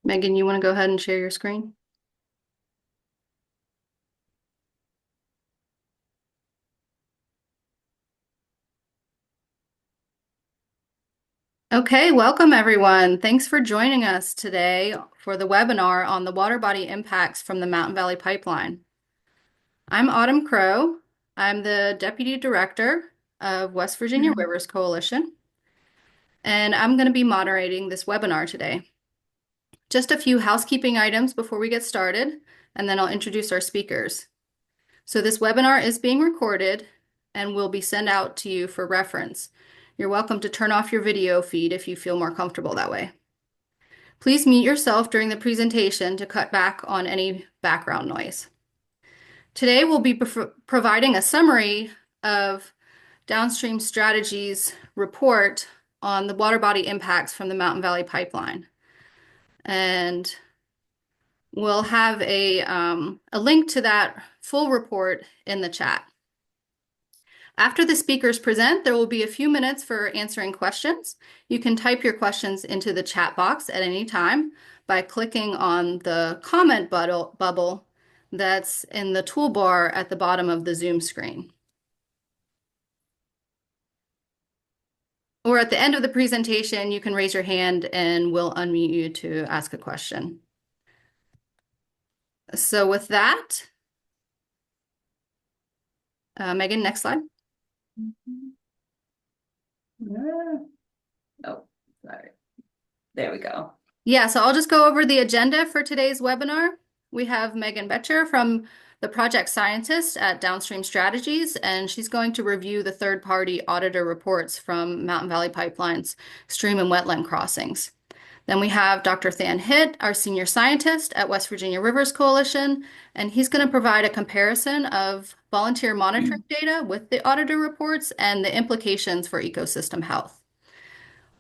Megan, you want to go ahead and share your screen? Okay, welcome everyone. Thanks for joining us today for the webinar on the water body impacts from the Mountain Valley Pipeline. I'm Autumn Crow. I'm the Deputy Director of West Virginia Rivers Coalition, and I'm going to be moderating this webinar today. Just a few housekeeping items before we get started, and then I'll introduce our speakers. So this webinar is being recorded and will be sent out to you for reference. You're welcome to turn off your video feed if you feel more comfortable that way. Please mute yourself during the presentation to cut back on any background noise. Today we'll be providing a summary of Downstream Strategies report on the water body impacts from the Mountain Valley Pipeline. And we'll have a link to that full report in the chat. After the speakers present, there will be a few minutes for answering questions. You can type your questions into the chat box at any time by clicking on the comment bubble that's in the toolbar at the bottom of the Zoom screen. Or at the end of the presentation, you can raise your hand and we'll unmute you to ask a question. So with that, Megan, next slide. Oh, sorry. There we go. Yeah, so I'll just go over the agenda for today's webinar. We have Megan Betcher from the project scientist at Downstream Strategies, and she's going to review the third-party auditor reports from Mountain Valley Pipeline's stream and wetland crossings. Then we have Dr. Than Hitt, our senior scientist at West Virginia Rivers Coalition, and he's going to provide a comparison of volunteer monitoring data with the auditor reports and the implications for ecosystem health.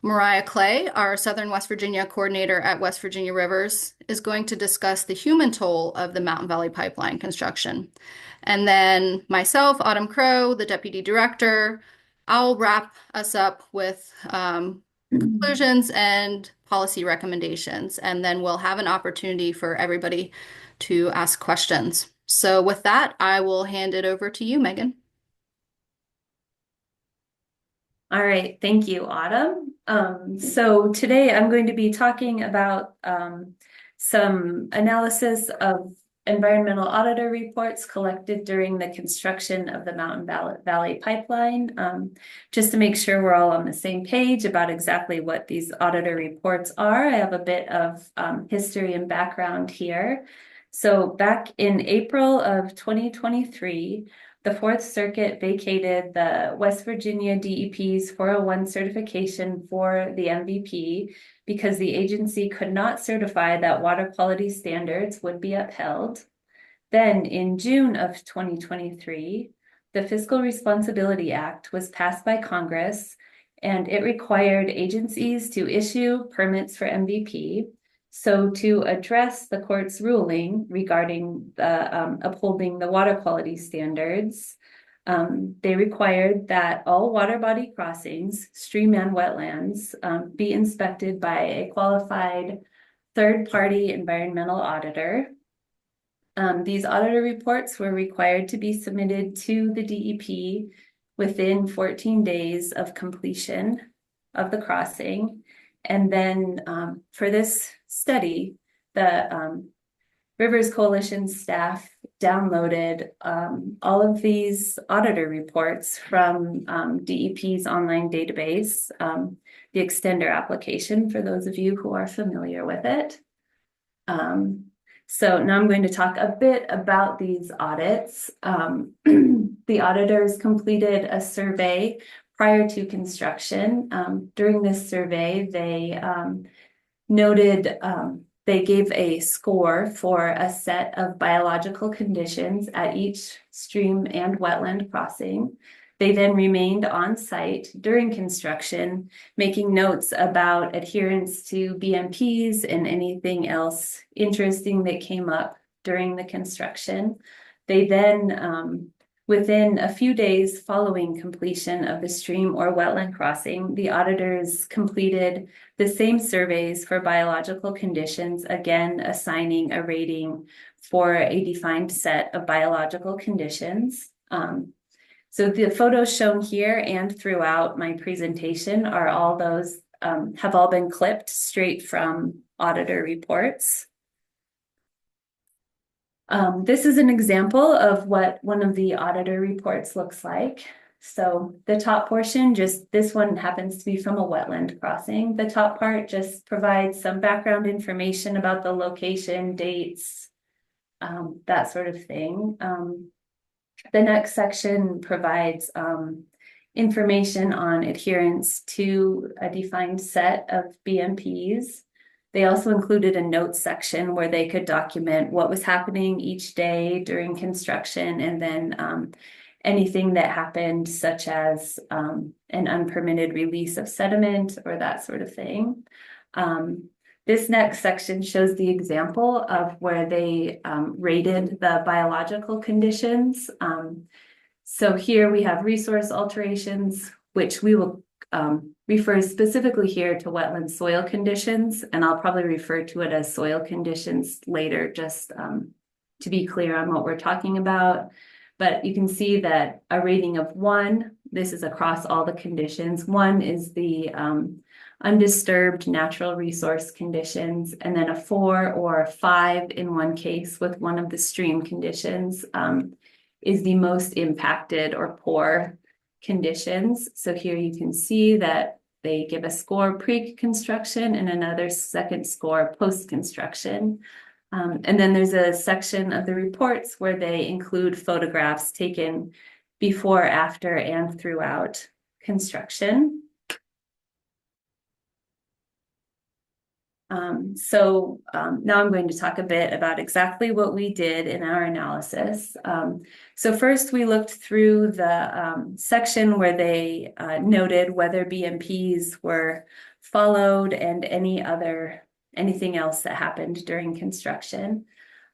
Mariah Clay, our Southern West Virginia coordinator at West Virginia Rivers, is going to discuss the human toll of the Mountain Valley Pipeline construction. And then myself, Autumn Crow, the deputy director, I'll wrap us up with conclusions and policy recommendations. And then we'll have an opportunity for everybody to ask questions. So with that, I will hand it over to you, Megan. All right, thank you, Autumn. So today I'm going to be talking about some analysis of environmental auditor reports collected during the construction of the Mountain Valley Pipeline, just to make sure we're all on the same page about exactly what these auditor reports are. I have a bit of history and background here. So back in April of 2023, the Fourth Circuit vacated the West Virginia DEP's 401 certification for the MVP because the agency could not certify that water quality standards would be upheld. Then in June of 2023, the Fiscal Responsibility Act was passed by Congress, and it required agencies to issue permits for MVP. So to address the court's ruling regarding the upholding the water quality standards, they required that all water body crossings, stream and wetlands, be inspected by a qualified third-party environmental auditor. These auditor reports were required to be submitted to the DEP within 14 days of completion of the crossing. And then for this study, the Rivers Coalition staff downloaded all of these auditor reports from DEP's online database, the extender application, for those of you who are familiar with it. So now I'm going to talk a bit about these audits. The auditors completed a survey prior to construction. During this survey, they noted they gave a score for a set of biological conditions at each stream and wetland crossing. They then remained on site during construction, making notes about adherence to BMPs and anything else interesting that came up during the construction. They then Within a few days following completion of the stream or wetland crossing, the auditors completed the same surveys for biological conditions, again assigning a rating for a defined set of biological conditions. So the photos shown here and throughout my presentation are all those have all been clipped straight from auditor reports. This is an example of what one of the auditor reports looks like. So the top portion, just this one happens to be from a wetland crossing. The top part just provides some background information about the location, dates, that sort of thing. The next section provides information on adherence to a defined set of BMPs. They also included a notes section where they could document what was happening each day during construction, and then anything that happened, such as an unpermitted release of sediment or that sort of thing. This next section shows the example of where they rated the biological conditions. So here we have resource alterations, which we will refer specifically here to wetland soil conditions, and I'll probably refer to it as soil conditions later, just to be clear on what we're talking about. But you can see that a rating of 1, this is across all the conditions. 1 is the undisturbed natural resource conditions, and then a 4 or a 5 in one case with one of the stream conditions is the most impacted or poor conditions. So here you can see that they give a score pre-construction and another second score post-construction. And then there's a section of the reports where they include photographs taken before, after, and throughout construction. Now I'm going to talk a bit about exactly what we did in our analysis. So first we looked through the section where they noted whether BMPs were followed and anything else that happened during construction.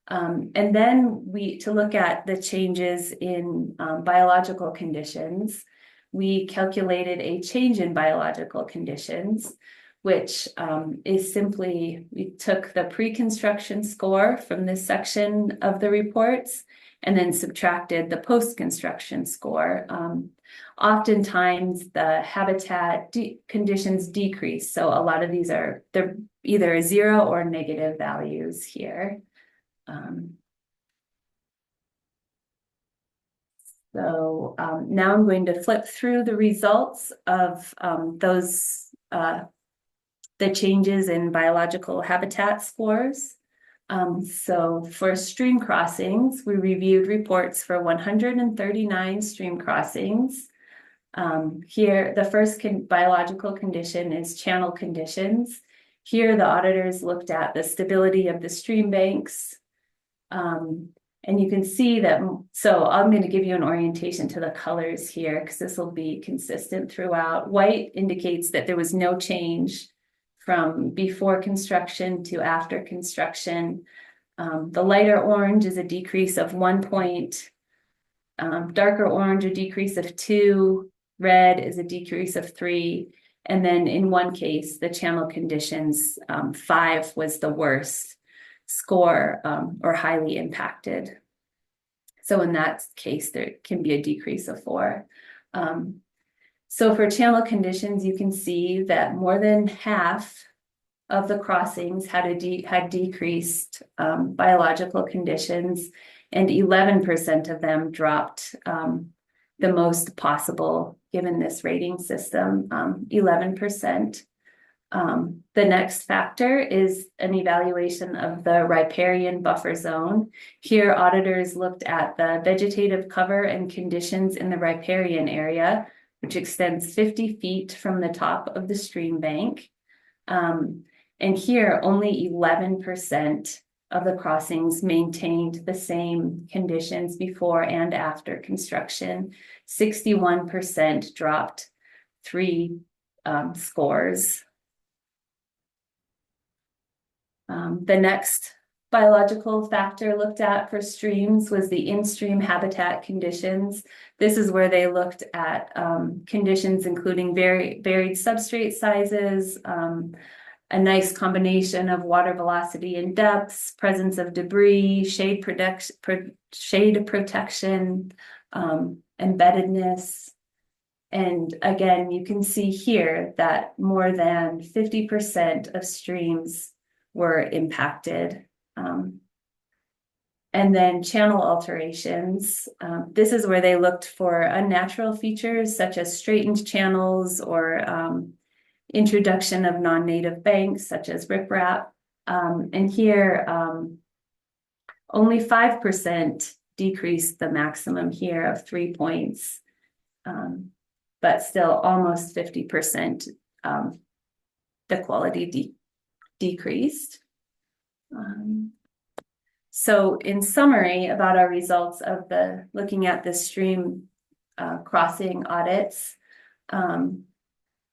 And then to look at the changes in biological conditions, we calculated a change in biological conditions, which is simply, we took the pre-construction score from this section of the reports and then subtracted the post-construction score. Oftentimes the habitat conditions decrease. So a lot of these they're either 0 or negative values here. Now I'm going to flip through the results of the changes in biological habitat scores. So for stream crossings, we reviewed reports for 139 stream crossings. Here, the first biological condition is channel conditions. Here, the auditors looked at the stability of the stream banks. And you can see that, so I'm going to give you an orientation to the colors here because this will be consistent throughout. White indicates that there was no change from before construction to after construction. The lighter orange is a decrease of 1 point, darker orange a decrease of 2, red is a decrease of 3, and then in one case, the channel conditions, 5 was the worst score or highly impacted. So in that case, there can be a decrease of 4. So for channel conditions, you can see that more than half of the crossings had decreased biological conditions, and 11% of them dropped the most possible given this rating system, 11%. The next factor is an evaluation of the riparian buffer zone. Here, auditors looked at the vegetative cover and conditions in the riparian area, which extends 50 feet from the top of the stream bank. And here, only 11% of the crossings maintained the same conditions before and after construction. 61% dropped 3 scores. The next biological factor looked at for streams was the in-stream habitat conditions. This is where they looked at conditions including varied substrate sizes, a nice combination of water velocity and depths, presence of debris, shade protection, embeddedness. And again, you can see here that more than 50% of streams were impacted. And then channel alterations. This is where they looked for unnatural features such as straightened channels or introduction of non-native banks such as riprap. And here, only 5% decreased the maximum here of 3 points, but still almost 50% the quality decreased. So in summary about our results of looking at the stream crossing audits,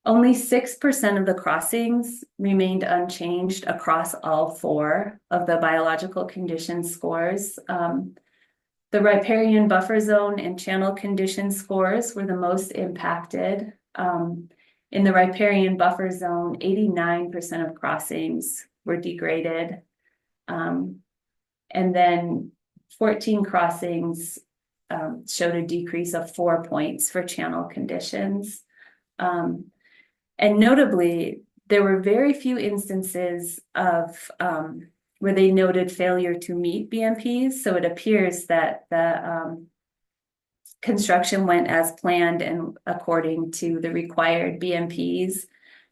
only 6% of the crossings remained unchanged across all 4 of the biological condition scores. The riparian buffer zone and channel condition scores were the most impacted. In the riparian buffer zone, 89% of crossings were degraded. And then 14 crossings showed a decrease of 4 points for channel conditions. And notably, there were very few instances of where they noted failure to meet BMPs. So it appears that the construction went as planned and according to the required BMPs.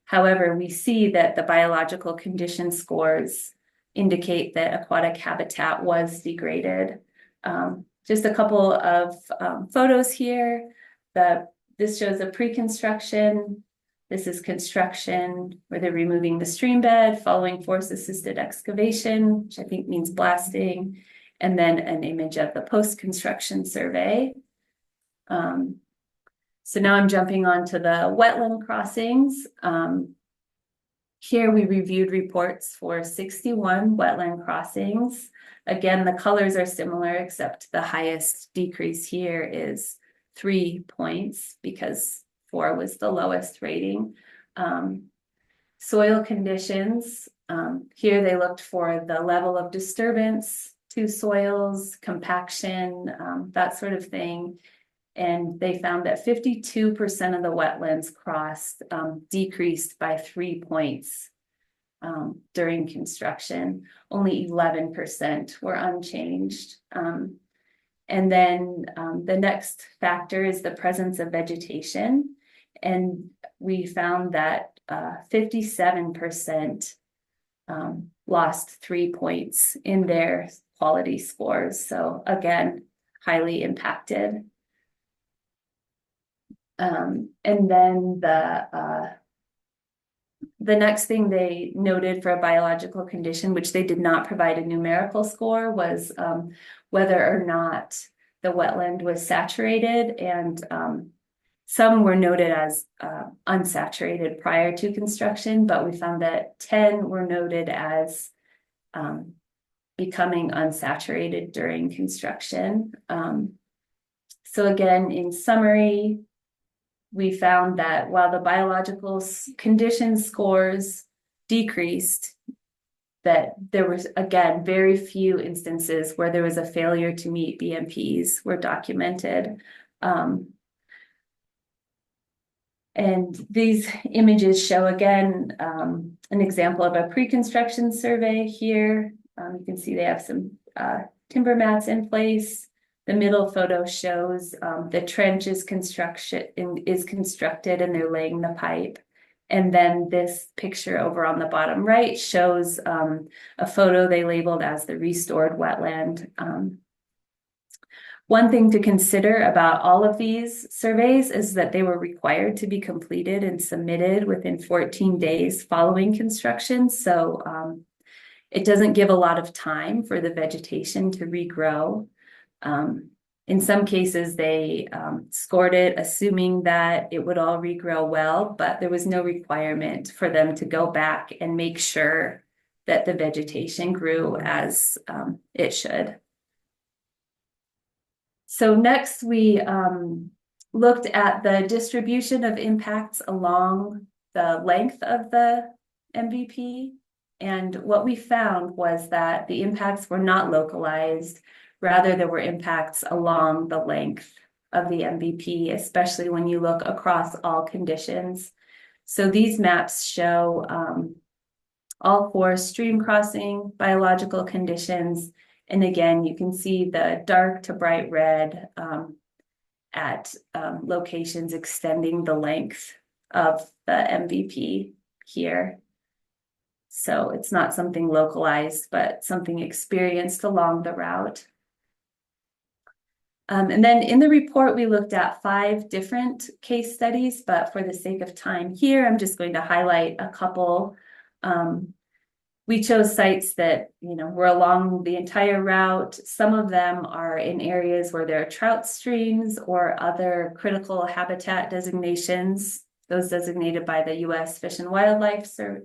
However, we see that the biological condition scores indicate that aquatic habitat was degraded. Just a couple of photos here. This shows a pre-construction. This is construction where they're removing the stream bed following force-assisted excavation, which I think means blasting, and then an image of the post-construction survey. So now I'm jumping on to the wetland crossings. Here we reviewed reports for 61 wetland crossings. Again, the colors are similar, except the highest decrease here is 3 points because 4 was the lowest rating. Soil conditions, here they looked for the level of disturbance to soils, compaction, that sort of thing. And they found that 52% of the wetlands crossed decreased by 3 points during construction. Only 11% were unchanged. And then the next factor is the presence of vegetation. And we found that 57% lost 3 points in their quality scores. So again, highly impacted. And then the next thing they noted for a biological condition, which they did not provide a numerical score, was whether or not the wetland was saturated, and some were noted as unsaturated prior to construction, but we found that 10 were noted as becoming unsaturated during construction. So again, in summary, we found that while the biological condition scores decreased, that there was, again, very few instances where there was a failure to meet BMPs were documented. And these images show, again, an example of a pre-construction survey here. You can see they have some timber mats in place. The middle photo shows the trench is constructed and they're laying the pipe. And then this picture over on the bottom right shows a photo they labeled as the restored wetland. One thing to consider about all of these surveys is that they were required to be completed and submitted within 14 days following construction. So it doesn't give a lot of time for the vegetation to regrow. In some cases, they scored it assuming that it would all regrow well, but there was no requirement for them to go back and make sure that the vegetation grew as it should. So next we looked at the distribution of impacts along the length of the MVP. And what we found was that the impacts were not localized. Rather, there were impacts along the length of the MVP, especially when you look across all conditions. So these maps show all four stream crossing biological conditions. And again, you can see the dark to bright red at locations extending the length of the MVP here. So it's not something localized, but something experienced along the route. And then in the report, we looked at 5 different case studies, but for the sake of time here, I'm just going to highlight a couple. We chose sites that, were along the entire route. Some of them are in areas where there are trout streams or other critical habitat designations, those designated by the U.S. Fish and Wildlife Service.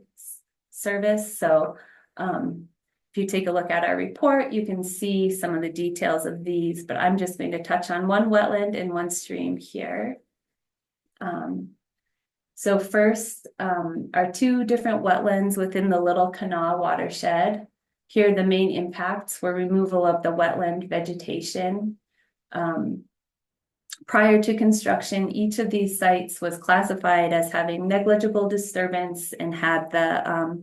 So if you take a look at our report, you can see some of the details of these, but I'm just going to touch on one wetland and one stream here. So first are 2 different wetlands within the Little Kanawha watershed. Here, the main impacts were removal of the wetland vegetation. Prior to construction, each of these sites was classified as having negligible disturbance and had the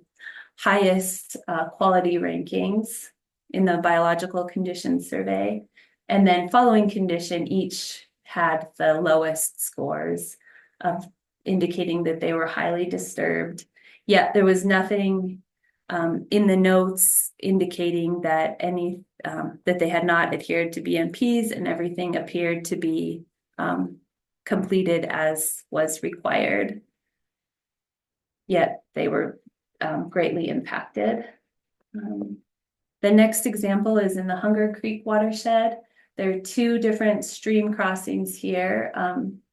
highest quality rankings in the biological conditions survey. And then following condition, each had the lowest scores of indicating that they were highly disturbed. Yet there was nothing in the notes indicating that that they had not adhered to BMPs, and everything appeared to be completed as was required. Yet they were greatly impacted. The next example is in the Hunger Creek watershed. There are 2 different stream crossings here,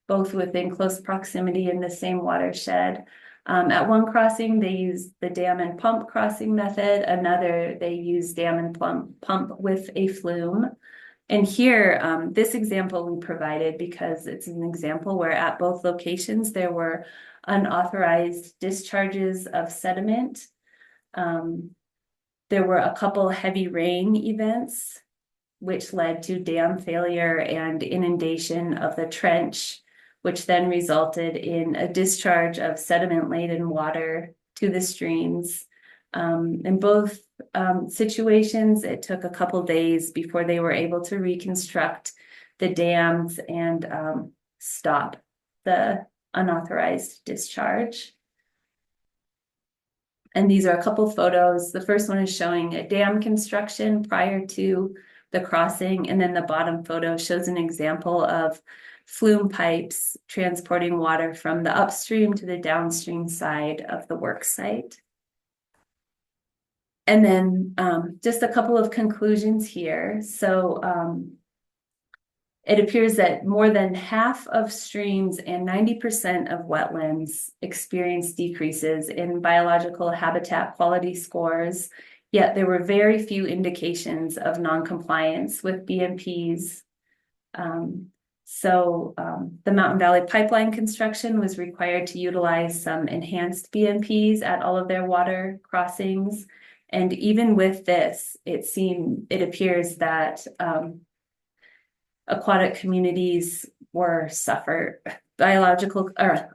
both within close proximity in the same watershed. At one crossing, they use the dam and pump crossing method. Another, they use dam and pump with a flume. And here, this example we provided because it's an example where at both locations there were unauthorized discharges of sediment. There were a couple heavy rain events, which led to dam failure and inundation of the trench, which then resulted in a discharge of sediment-laden water to the streams. In both situations, it took a couple days before they were able to reconstruct the dams and stop the unauthorized discharge. And these are a couple photos. The first one is showing a dam construction prior to the crossing, and then the bottom photo shows an example of flume pipes transporting water from the upstream to the downstream side of the work site. And then just a couple of conclusions here. So it appears that more than half of streams and 90% of wetlands experience decreases in biological habitat quality scores, yet there were very few indications of noncompliance with BMPs. The Mountain Valley Pipeline construction was required to utilize some enhanced BMPs at all of their water crossings. And even with this, it appears that aquatic communities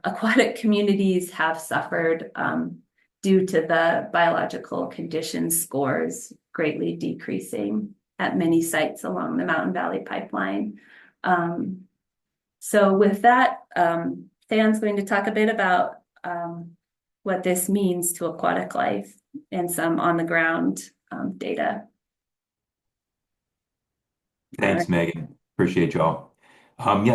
aquatic communities have suffered due to the biological conditions scores greatly decreasing at many sites along the Mountain Valley Pipeline. So with that, Dan's going to talk a bit about what this means to aquatic life and some on-the-ground data. Thanks, Megan. Appreciate y'all.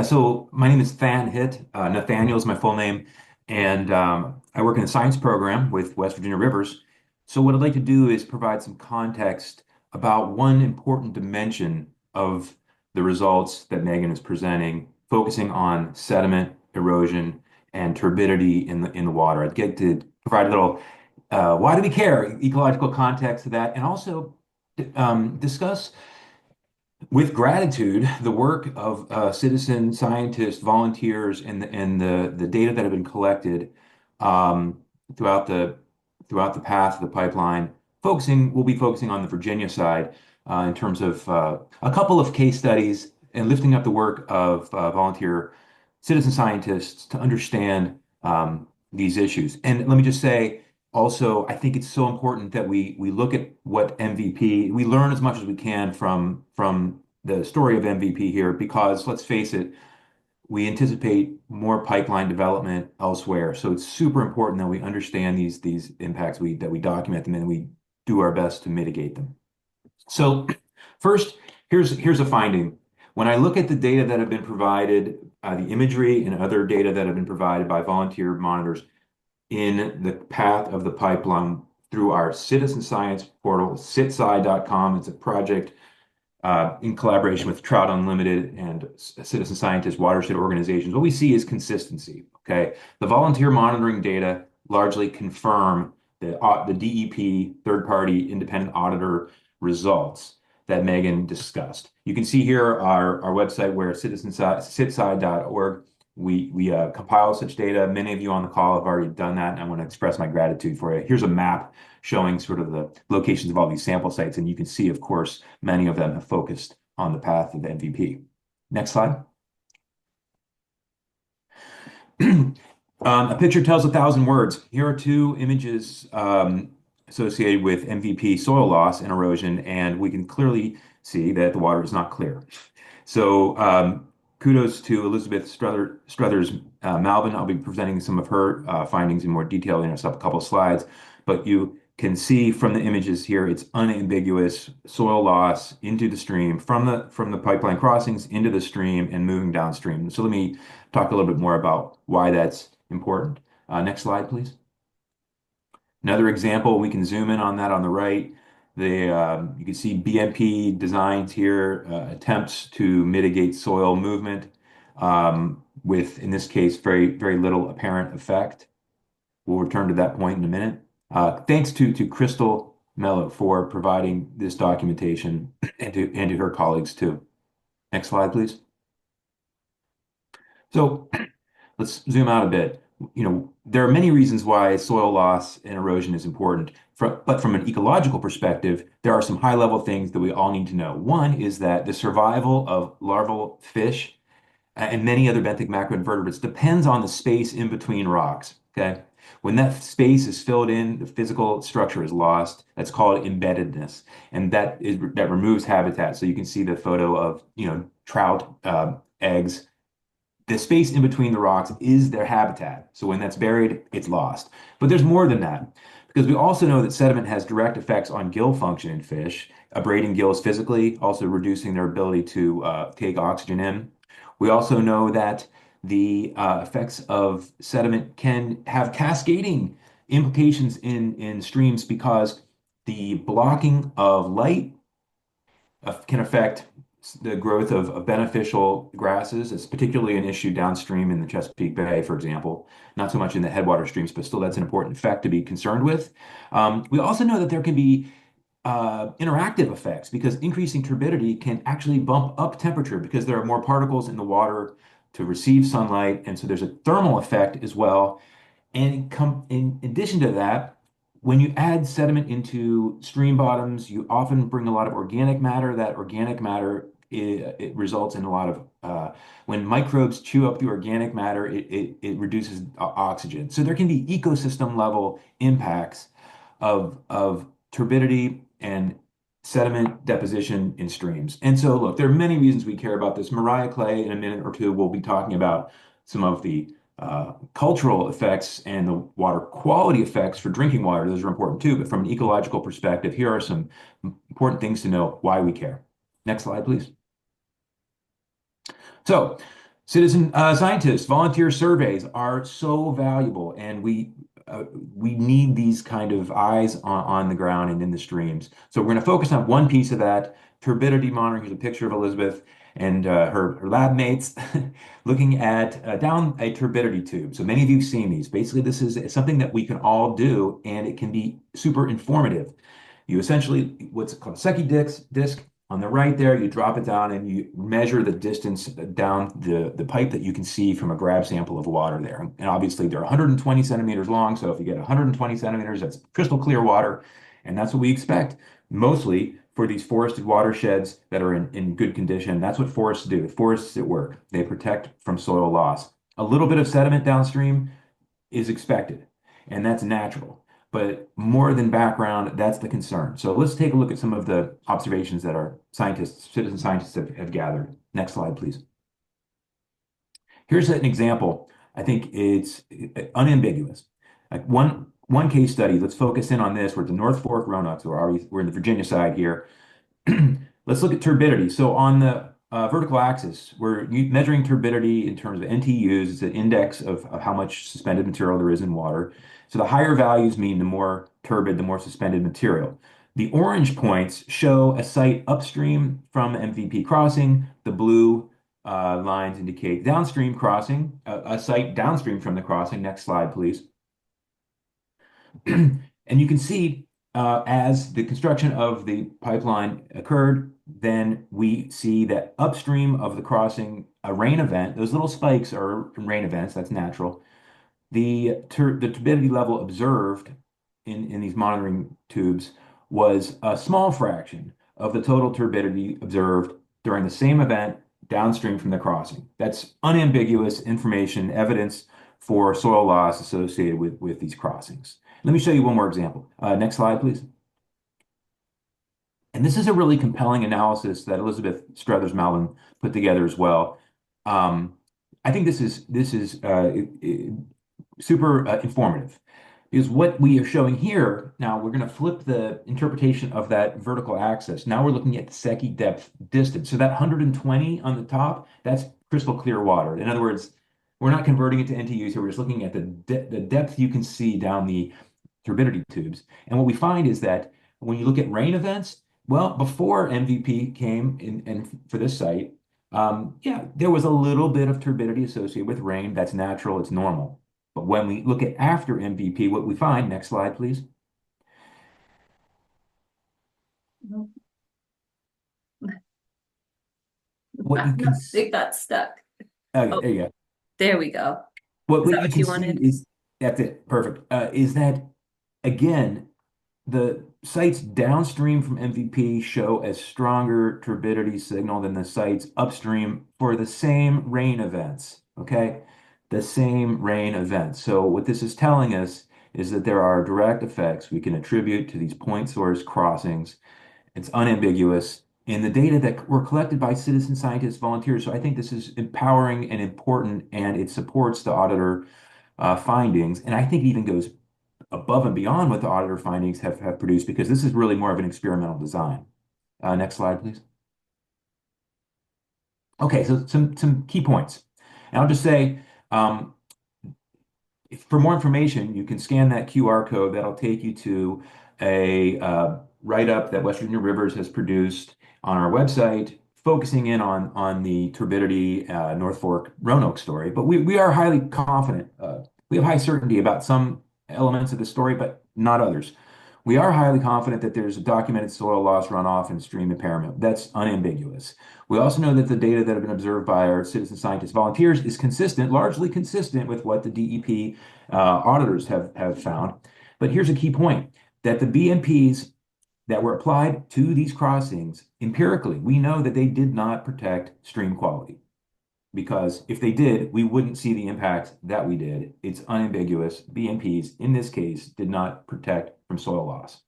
So my name is Than Hitt. Nathaniel is my full name, and I work in the science program with West Virginia Rivers. So what I'd like to do is provide some context about one important dimension of the results that Megan is presenting, focusing on sediment, erosion, and turbidity in the water. I'd get to provide a little why do we care? Ecological context to that, and also discuss with gratitude the work of citizen scientists, volunteers, and the data that have been collected um, throughout the path of the pipeline. We'll be focusing on the Virginia side in terms of a couple of case studies and lifting up the work of volunteer citizen scientists to understand these issues. And let me just say, also, I think it's so important that we look at what MVP, we learn as much as we can from the story of MVP here, because let's face it, we anticipate more pipeline development elsewhere. So it's super important that we understand these impacts, that we document them, and we do our best to mitigate them. So first, here's a finding. When I look at the data that have been provided, the imagery and other data that have been provided by volunteer monitors in the path of the pipeline through our citizen science portal, citsci.com. It's a project in collaboration with Trout Unlimited and citizen scientists, watershed organizations. What we see is consistency. Okay, the volunteer monitoring data largely confirm the DEP, third-party independent auditor results that Megan discussed. You can see here our website where citsci.org. We compile such data. Many of you on the call have already done that, and I want to express my gratitude for it. Here's a map showing sort of the locations of all these sample sites, and you can see, of course, many of them have focused on the path of MVP. Next slide. A picture tells 1,000 words. Here are two images associated with MVP soil loss and erosion, and we can clearly see that the water is not clear. So kudos to Elizabeth Struthers Malvin. I'll be presenting some of her findings in more detail in a couple of slides, but you can see from the images here, it's unambiguous soil loss into the stream from the pipeline crossings into the stream and moving downstream. So let me talk a little bit more about why that's important. Next slide, please. Another example, we can zoom in on that on the right. You can see BMP designs here, attempts to mitigate soil movement with, in this case, very little apparent effect. We'll return to that point in a minute. Thanks to Crystal Mello for providing this documentation and to her colleagues too. Next slide, please. So let's zoom out a bit. There are many reasons why soil loss and erosion is important, but from an ecological perspective, there are some high-level things that we all need to know. One is that the survival of larval fish and many other benthic macroinvertebrates depends on the space in between rocks, okay? When that space is filled in, the physical structure is lost. That's called embeddedness, and that removes habitat. So you can see the photo of, trout eggs. The space in between the rocks is their habitat. So when that's buried, it's lost. But there's more than that, because we also know that sediment has direct effects on gill function in fish, abrading gills physically, also reducing their ability to take oxygen in. We also know that the effects of sediment can have cascading implications in streams, because the blocking of light can affect the growth of beneficial grasses. It's particularly an issue downstream in the Chesapeake Bay, for example, not so much in the headwater streams, but still that's an important effect to be concerned with. We also know that there can be interactive effects, because increasing turbidity can actually bump up temperature because there are more particles in the water to receive sunlight. And so there's a thermal effect as well. And in addition to that, when you add sediment into stream bottoms, you often bring a lot of organic matter. That organic matter, it results in a lot of, when microbes chew up the organic matter, it reduces oxygen. So there can be ecosystem level impacts of turbidity and sediment deposition in streams. And so, look, there are many reasons we care about this. Mariah Clay, in a minute or two, will be talking about some of the cultural effects and the water quality effects for drinking water. Those are important too. But from an ecological perspective, here are some important things to know why we care. Next slide, please. So, citizen scientists, volunteer surveys are so valuable, and we need these kind of eyes on the ground and in the streams. So we're going to focus on one piece of that, turbidity monitoring. Here's a picture of Elizabeth. and her lab mates looking at down a turbidity tube. So many of you have seen these. Basically, this is something that we can all do, and it can be super informative. You essentially, what's called a Secchi disc on the right there, you drop it down and you measure the distance down the pipe that you can see from a grab sample of water there. And obviously they're 120 centimeters long. So if you get 120 centimeters, that's crystal clear water. And that's what we expect mostly for these forested watersheds that are in good condition. That's what forests do. The forests at work, they protect from soil loss. A little bit of sediment downstream is expected, and that's natural. But more than background, that's the concern. So let's take a look at some of the observations that our scientists, citizen scientists have gathered. Next slide, please. Here's an example. I think it's unambiguous. Like one case study, let's focus in on this. We're at the North Fork Roanoke, so we're in the Virginia side here. Let's look at turbidity. So on the vertical axis, we're measuring turbidity in terms of NTUs. It's an index of how much suspended material there is in water. So the higher values mean the more turbid, the more suspended material. The orange points show a site upstream from MVP crossing. The blue lines indicate downstream crossing, a site downstream from the crossing. Next slide, please. And you can see as the construction of the pipeline occurred, then we see that upstream of the crossing, a rain event, those little spikes are rain events, that's natural. The turbidity level observed in these monitoring tubes was a small fraction of the total turbidity observed during the same event downstream from the crossing. That's unambiguous information, evidence for soil loss associated with these crossings. Let me show you one more example. Next slide, please. And this is a really compelling analysis that Elizabeth Struthers-Malvin put together as well. I think this is super informative because what we are showing here, now we're going to flip the interpretation of that vertical axis. Now we're looking at the Secchi depth distance. So that 120 on the top, that's crystal clear water. In other words, we're not converting it to NTUs here. We're just looking at the depth you can see down the turbidity tubes. And what we find is that when you look at rain events, well, before MVP came in and for this site, yeah, there was a little bit of turbidity associated with rain. That's natural, it's normal. But when we look at after MVP, what we find, next slide, please. What you can It got stuck. okay, Oh, there you go. there we go. What Is that you what can you see wanted? is that's it, perfect. Is that again, the sites downstream from MVP show a stronger turbidity signal than the sites upstream for the same rain events. Okay, the same rain events. So what this is telling us is that there are direct effects we can attribute to these point source crossings. It's unambiguous in the data that were collected by citizen scientists, volunteers. So I think this is empowering and important, and it supports the auditor findings. And I think it even goes above and beyond what the auditor findings have produced because this is really more of an experimental design. Next slide, please. Okay, so some key points. And I'll just say, for more information, you can scan that QR code. That'll take you to a write-up that West Virginia Rivers has produced on our website, focusing in on the turbidity North Fork Roanoke story. But we are highly confident. We have high certainty about some elements of the story, but not others. We are highly confident that there's a documented soil loss, runoff, and stream impairment. That's unambiguous. We also know that the data that have been observed by our citizen scientist volunteers is consistent, largely consistent with what the DEP auditors have found. But here's a key point, that the BMPs that were applied to these crossings, empirically, we know that they did not protect stream quality. Because if they did, we wouldn't see the impacts that we did. It's unambiguous. BMPs, in this case, did not protect from soil loss.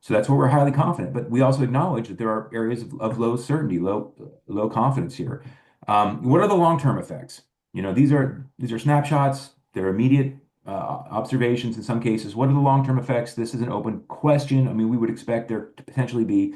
So that's where we're highly confident. But we also acknowledge that there are areas of low certainty, low confidence here. What are the long-term effects? You know, these are snapshots. They're immediate observations in some cases. What are the long-term effects? This is an open question. I mean, we would expect there to potentially be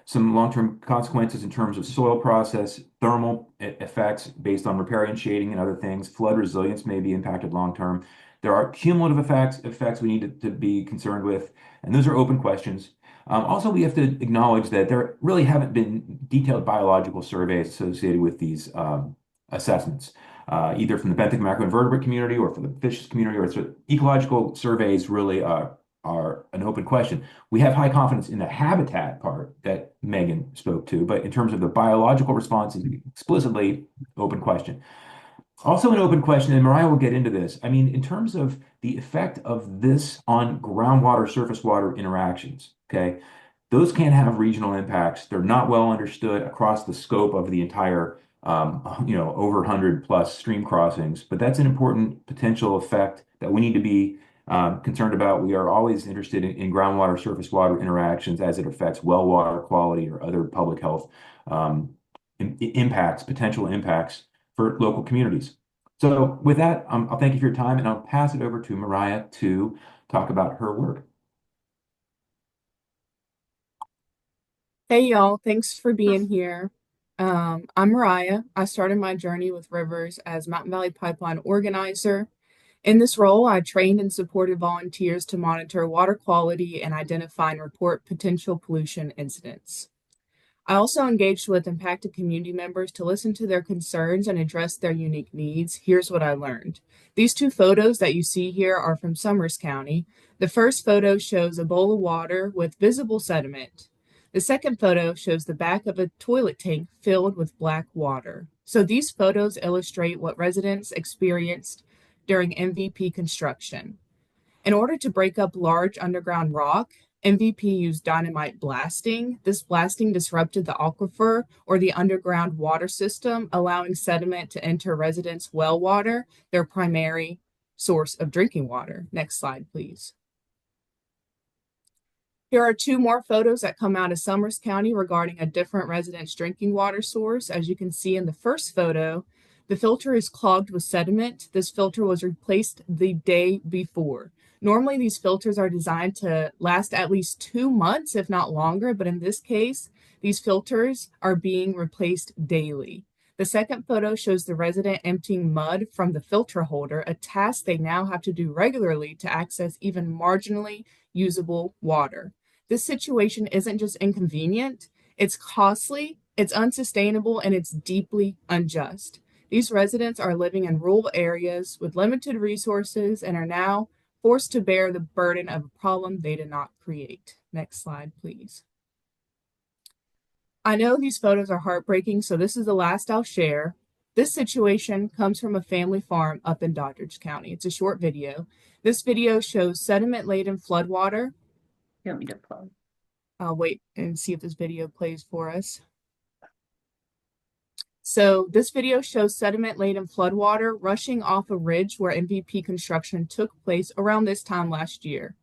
some long-term consequences in terms of soil process, thermal effects based on riparian shading and other things. Flood resilience may be impacted long-term. There are cumulative effects we need to be concerned with, and those are open questions. Also, we have to acknowledge that there really haven't been detailed biological surveys associated with these assessments, either from the benthic macroinvertebrate community or from the fish community, or ecological surveys really are an open question. We have high confidence in the habitat part that Megan spoke to, but in terms of the biological responses, explicitly open question. Also, an open question, and Mariah will get into this. I mean, in terms of the effect of this on groundwater, surface water interactions, okay, those can have regional impacts. They're not well understood across the scope of the entire, over 100 plus stream crossings, but that's an important potential effect that we need to be concerned about. We are always interested in groundwater, surface water interactions as it affects well water quality or other public health um, impacts, potential impacts for local communities. So with that, I'll thank you for your time and I'll pass it over to Mariah to talk about her work. Hey y'all, thanks for being here. I'm Mariah. I started my journey with rivers as Mountain Valley Pipeline organizer. In this role, I trained and supported volunteers to monitor water quality and identify and report potential pollution incidents. I also engaged with impacted community members to listen to their concerns and address their unique needs. Here's what I learned. These two photos that you see here are from Summers County. The first photo shows a bowl of water with visible sediment. The second photo shows the back of a toilet tank filled with black water. So these photos illustrate what residents experienced during MVP construction. In order to break up large underground rock, MVP used dynamite blasting. This blasting disrupted the aquifer or the underground water system, allowing sediment to enter residents' well water, their primary source of drinking water. Next slide, please. Here are two more photos that come out of Summers County regarding a different resident's drinking water source. As you can see in the first photo, the filter is clogged with sediment. This filter was replaced the day before. Normally, these filters are designed to last at least 2 months, if not longer, but in this case, these filters are being replaced daily. The second photo shows the resident emptying mud from the filter holder, a task they now have to do regularly to access even marginally usable water. This situation isn't just inconvenient, it's costly, it's unsustainable, and it's deeply unjust. These residents are living in rural areas with limited resources and are now forced to bear the burden of a problem they did not create. Next slide, please. I know these photos are heartbreaking, so this is the last I'll share. This situation comes from a family farm up in Doddridge County. It's a short video. This video shows sediment-laden floodwater. You want me to plug? I'll wait and see if this video plays for us. So this video shows sediment-laden floodwater rushing off a ridge where MVP construction took place around this time last year.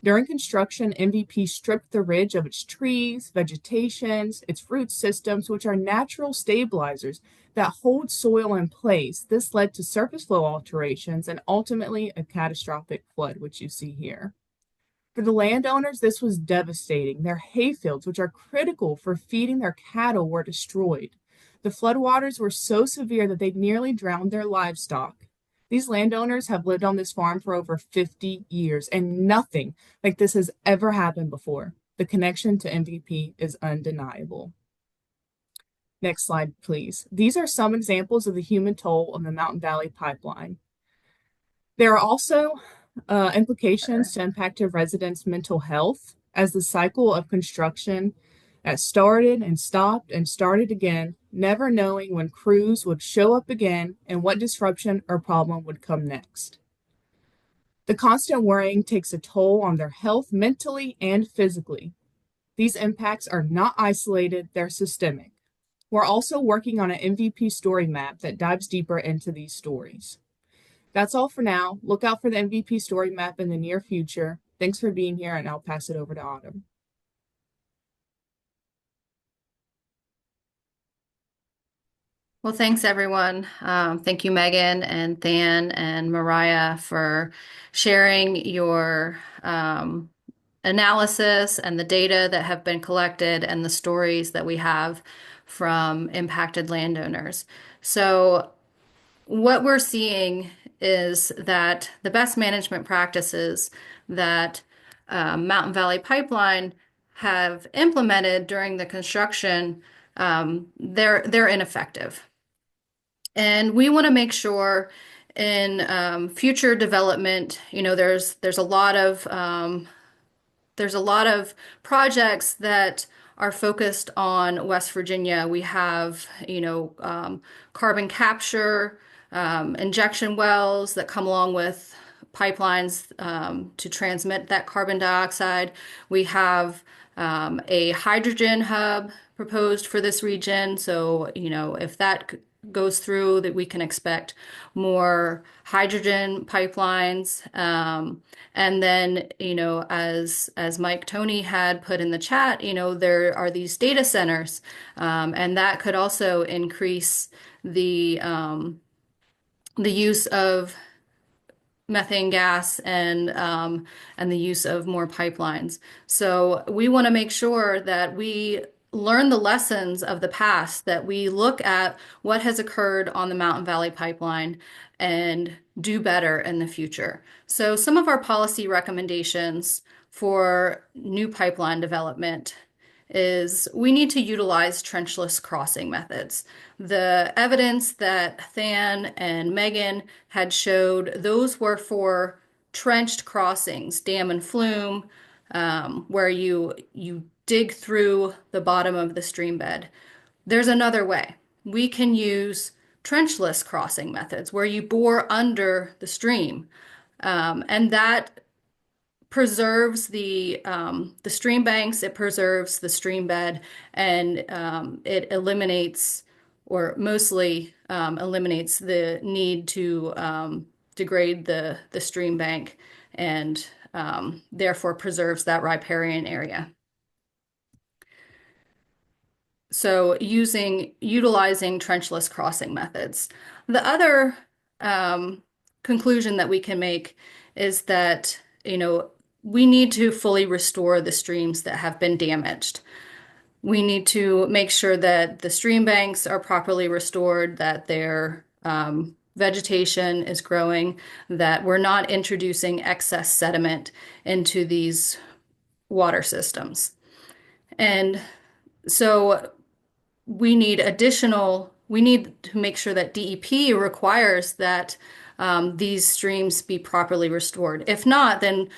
During construction, MVP stripped the ridge of its trees, vegetations, its root systems, which are natural stabilizers that hold soil in place. This led to surface flow alterations and ultimately a catastrophic flood, which you see here. For the landowners, this was devastating. Their hayfields, which are critical for feeding their cattle, were destroyed. The floodwaters were so severe that they nearly drowned their livestock. These landowners have lived on this farm for over 50 years, and nothing like this has ever happened before. The connection to MVP is undeniable. Next slide, please. These are some examples of the human toll of the Mountain Valley Pipeline. There are also implications to impacted residents' mental health as the cycle of construction that started and stopped and started again, never knowing when crews would show up again and what disruption or problem would come next. The constant worrying takes a toll on their health mentally and physically. These impacts are not isolated, they're systemic. We're also working on an MVP story map that dives deeper into these stories. That's all for now. Look out for the MVP story map in the near future. Thanks for being here, and I'll pass it over to Autumn. Well, thanks everyone. Thank you, Megan and Than and Mariah, for sharing your analysis and the data that have been collected and the stories that we have from impacted landowners. So what we're seeing is that the best management practices that Mountain Valley Pipeline have implemented during the construction, they're ineffective. And we want to make sure in future development, there's a lot of projects that are focused on West Virginia. We have, carbon capture, injection wells that come along with pipelines to transmit that carbon dioxide. We have a hydrogen hub proposed for this region. So, if that goes through, that we can expect more hydrogen pipelines. And then, as Mike Tony had put in the chat, there are these data centers, and that could also increase the use of methane gas and the use of more pipelines. So we want to make sure that we learn the lessons of the past, that we look at what has occurred on the Mountain Valley Pipeline and do better in the future. So some of our policy recommendations for new pipeline development is we need to utilize trenchless crossing methods. The evidence that Than and Megan had showed, those were for trenched crossings, dam and flume, where you dig through the bottom of the stream bed. There's another way. We can use trenchless crossing methods where you bore under the stream, and that preserves the stream banks, it preserves the stream bed, and it eliminates, or mostly eliminates, the need to degrade the stream bank, and therefore preserves that riparian area. So utilizing trenchless crossing methods. The other conclusion that we can make is that, we need to fully restore the streams that have been damaged. We need to make sure that the stream banks are properly restored, that their vegetation is growing, that we're not introducing excess sediment into these water systems. And so we need to make sure that DEP requires that these streams be properly restored. If not, then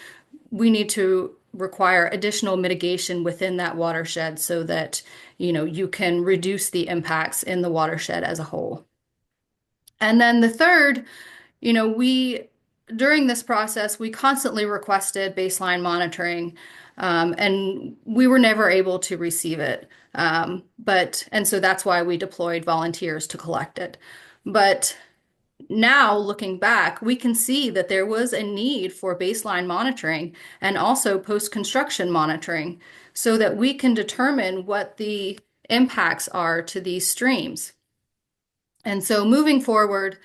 we need to require additional mitigation within that watershed so that, you can reduce the impacts in the watershed as a whole. And then the third, during this process, we constantly requested baseline monitoring, and we were never able to receive it. And so that's why we deployed volunteers to collect it. But now, looking back, we can see that there was a need for baseline monitoring and also post-construction monitoring so that we can determine what the impacts are to these streams. And so moving forward,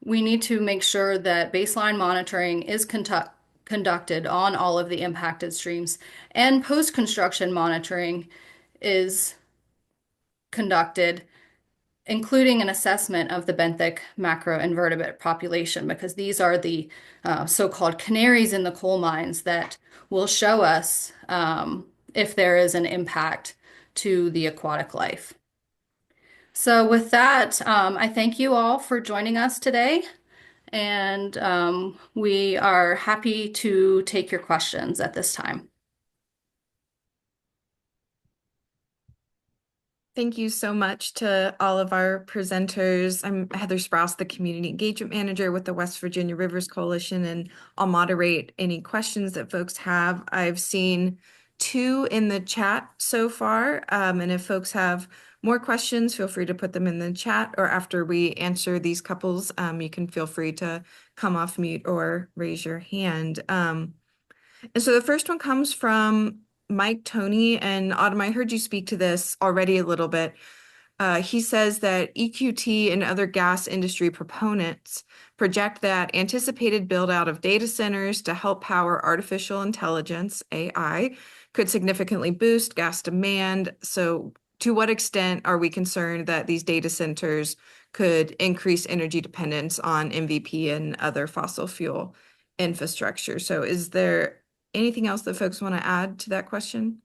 we need to make sure that baseline monitoring is conducted on all of the impacted streams, and post-construction monitoring is conducted, including an assessment of the benthic macroinvertebrate population, because these are the so-called canaries in the coal mines that will show us if there is an impact to the aquatic life. So with that, I thank you all for joining us today, and we are happy to take your questions at this time. Thank you so much to all of our presenters. I'm Heather Sprouse, the Community Engagement Manager with the West Virginia Rivers Coalition, and I'll moderate any questions that folks have. I've seen 2 in the chat so far, and if folks have more questions, feel free to put them in the chat, or after we answer these couples, you can feel free to come off mute or raise your hand. And so the first one comes from Mike Tony, and Autumn, I heard you speak to this already a little bit. He says that EQT and other gas industry proponents project that anticipated build out of data centers to help power artificial intelligence, AI, could significantly boost gas demand. So to what extent are we concerned that these data centers could increase energy dependence on MVP and other fossil fuel infrastructure? So is there anything else that folks want to add to that question?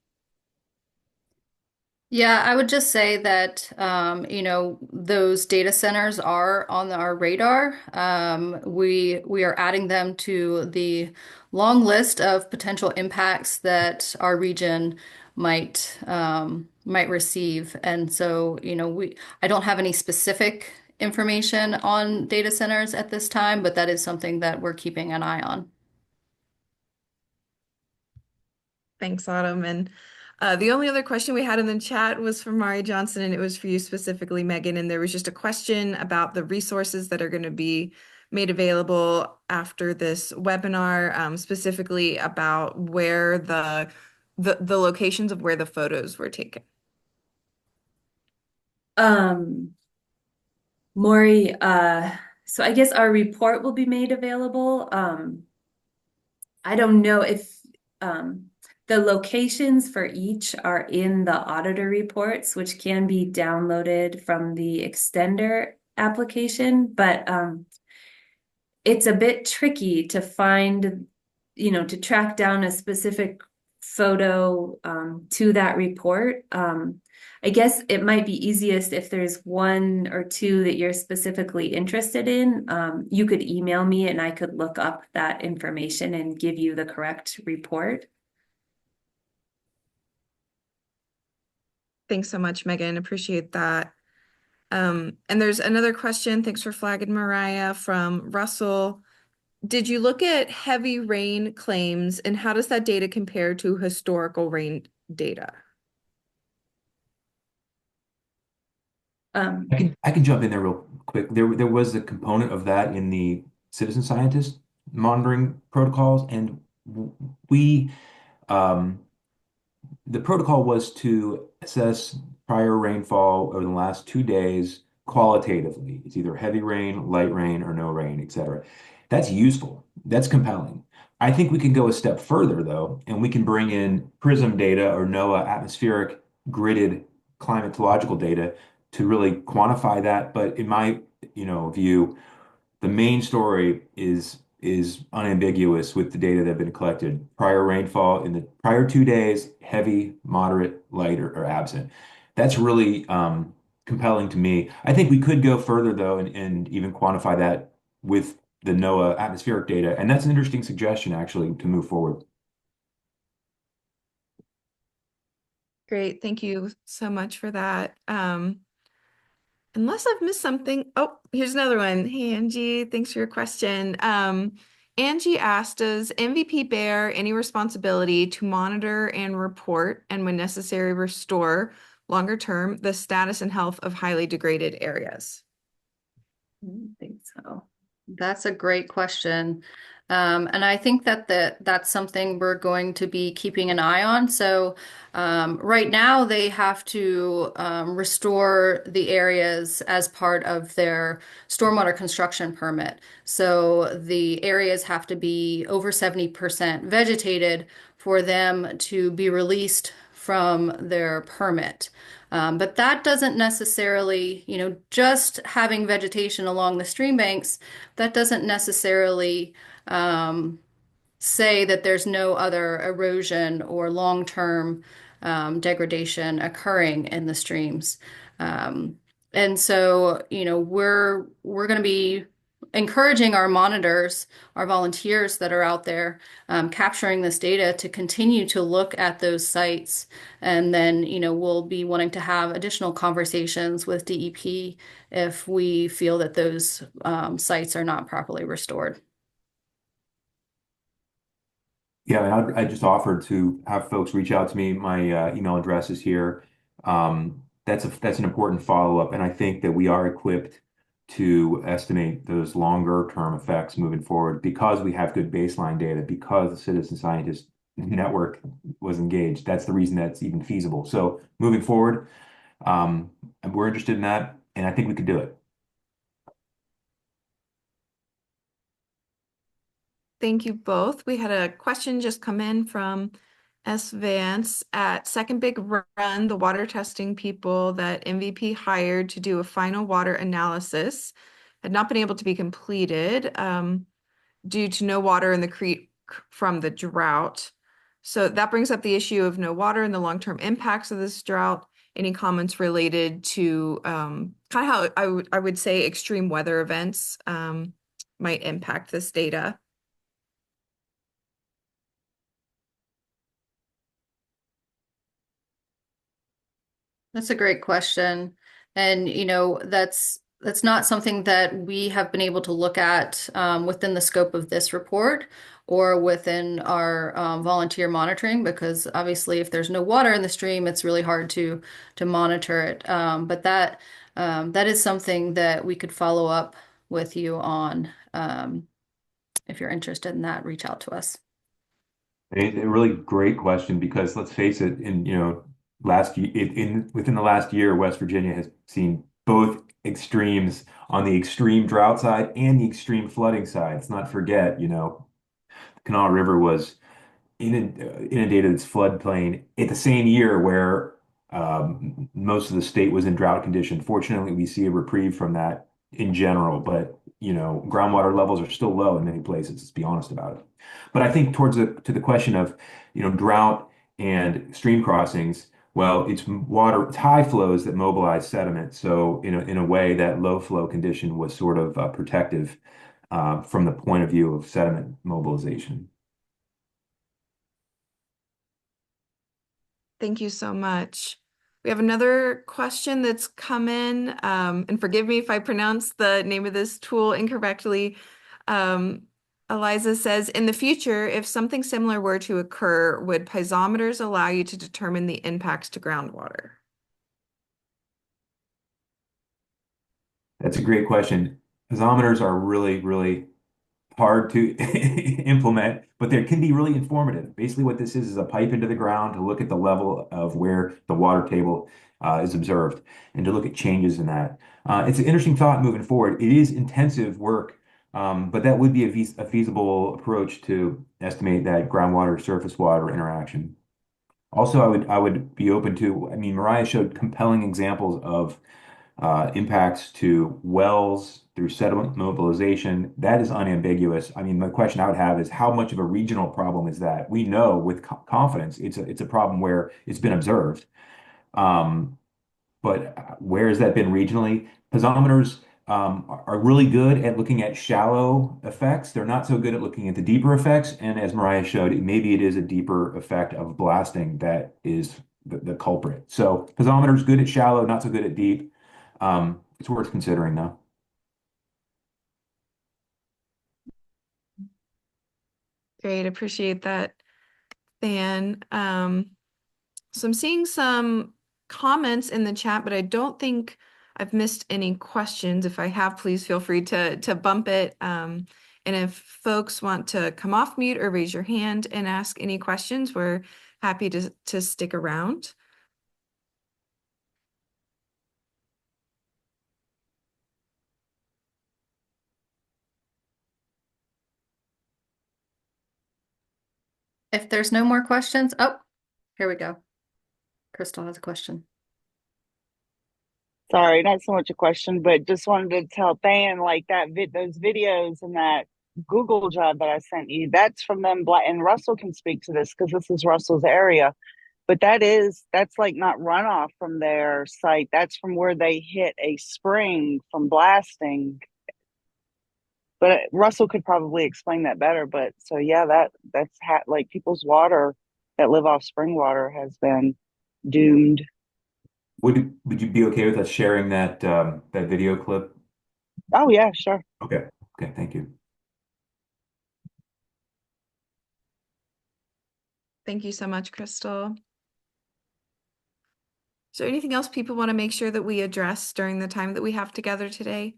Yeah, I would just say that, those data centers are on our radar. We are adding them to the long list of potential impacts that our region might receive. And so, I don't have any specific information on data centers at this time, but that is something that we're keeping an eye on. Thanks, Autumn. And the only other question we had in the chat was from Mari Johnson, and it was for you specifically, Megan. And there was just a question about the resources that are going to be made available after this webinar, specifically about where the locations of where the photos were taken. Maury, so I guess our report will be made available. I don't know if the locations for each are in the auditor reports, which can be downloaded from the extender application, but it's a bit tricky to find, to track down a specific photo to that report. I guess it might be easiest if there's one or two that you're specifically interested in. You could email me and I could look up that information and give you the correct report. Thanks so much, Megan. Appreciate that. And there's another question. Thanks for flagging, Mariah, from Russell. Did you look at heavy rain claims and how does that data compare to historical rain data? I can jump in there real quick. There was a component of that in the citizen scientist monitoring protocols, and we um, the protocol was to assess prior rainfall over the last 2 days qualitatively. It's either heavy rain, light rain, or no rain, etc. That's useful. That's compelling. I think we can go a step further though, and we can bring in PRISM data or NOAA atmospheric gridded climatological data to really quantify that. But in my, view, the main story is unambiguous with the data that have been collected. Prior rainfall in the prior 2 days, heavy, moderate, light, or absent. That's really compelling to me. I think we could go further though and even quantify that with the NOAA atmospheric data. And that's an interesting suggestion actually to move forward. Great. Thank you so much for that. Unless I've missed something. Oh, here's another one. Hey, Angie, thanks for your question. Angie asked, does MVP bear any responsibility to monitor and report and when necessary restore longer term the status and health of highly degraded areas? I don't think so. That's a great question. And I think that that's something we're going to be keeping an eye on. So right now they have to restore the areas as part of their stormwater construction permit. So the areas have to be over 70% vegetated for them to be released from their permit. But that doesn't necessarily, just having vegetation along the stream banks, that doesn't necessarily say that there's no other erosion or long-term degradation occurring in the streams. And so, we're going to be encouraging our monitors, our volunteers that are out there capturing this data to continue to look at those sites. And then, we'll be wanting to have additional conversations with DEP if we feel that those sites are not properly restored. Yeah, I just offered to have folks reach out to me. My email address is here. That's an important follow-up, and I think that we are equipped to estimate those longer term effects moving forward because we have good baseline data, because the citizen scientist network was engaged. That's the reason that's even feasible. So moving forward, we're interested in that, and I think we could do it. Thank you both. We had a question just come in from S. Vance. At Second Big Run, the water testing people that MVP hired to do a final water analysis had not been able to be completed due to no water in the creek from the drought. So that brings up the issue of no water and the long-term impacts of this drought. any comments related to kind of how I would say extreme weather events might impact this data. That's a great question. And, that's not something that we have been able to look at within the scope of this report or within our volunteer monitoring, because obviously if there's no water in the stream, it's really hard to monitor it. But that is something that we could follow up with you on. If you're interested in that, reach out to us. A really great question because let's face it, last year within the last year, West Virginia has seen both extremes on the extreme drought side and the extreme flooding side. Let's not forget, the Kanawha River was inundated its floodplain at the same year where most of the state was in drought condition. Fortunately, we see a reprieve from that in general, but groundwater levels are still low in many places. Let's be honest about it. But I think to the question of drought and stream crossings. Well, it's high flows that mobilize sediment. So in a way, that low flow condition was sort of protective from the point of view of sediment mobilization. Thank you so much. We have another question that's come in, and forgive me if I pronounce the name of this tool incorrectly. Eliza says, in the future, if something similar were to occur, would piezometers allow you to determine the impacts to groundwater? That's a great question. Piezometers are really, really hard to implement, but they can be really informative. Basically, what this is a pipe into the ground to look at the level of where the water table is observed and to look at changes in that. It's an interesting thought moving forward. It is intensive work, but that would be a feasible approach to estimate that groundwater surface water interaction. Also, I would be open to, I mean, Mariah showed compelling examples of impacts to wells through sediment mobilization. That is unambiguous. I mean, the question I would have is how much of a regional problem is that? We know with confidence it's a problem where it's been observed. But where has that been regionally? Piezometers are really good at looking at shallow effects. They're not so good at looking at the deeper effects. And as Mariah showed, maybe it is a deeper effect of blasting that is the culprit. So piezometers good at shallow, not so good at deep. It's worth considering though. Great, appreciate that, Than. So I'm seeing some comments in the chat, but I don't think I've missed any questions. If I have, please feel free to bump it. And if folks want to come off mute or raise your hand and ask any questions, we're happy to stick around. If there's no more questions, oh, here we go. Crystal has a question. Sorry, not so much a question, but just wanted to tell Than like those videos and that Google job that I sent you, that's from them. And Russell can speak to this because this is Russell's area. But that's like not runoff from their site. That's from where they hit a spring from blasting. But Russell could probably explain that better. But so yeah, that's like people's water that live off spring water has been doomed. Would you be okay with us sharing that video clip? Oh yeah, sure. Okay. Okay, thank you. Thank you so much, Crystal. Is there anything else people want to make sure that we address during the time that we have together today?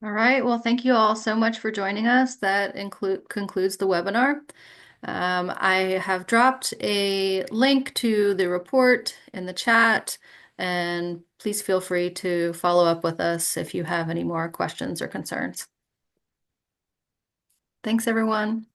All right. Well, thank you all so much for joining us. That concludes the webinar. I have dropped a link to the report in the chat, and please feel free to follow up with us if you have any more questions or concerns. Thanks, everyone.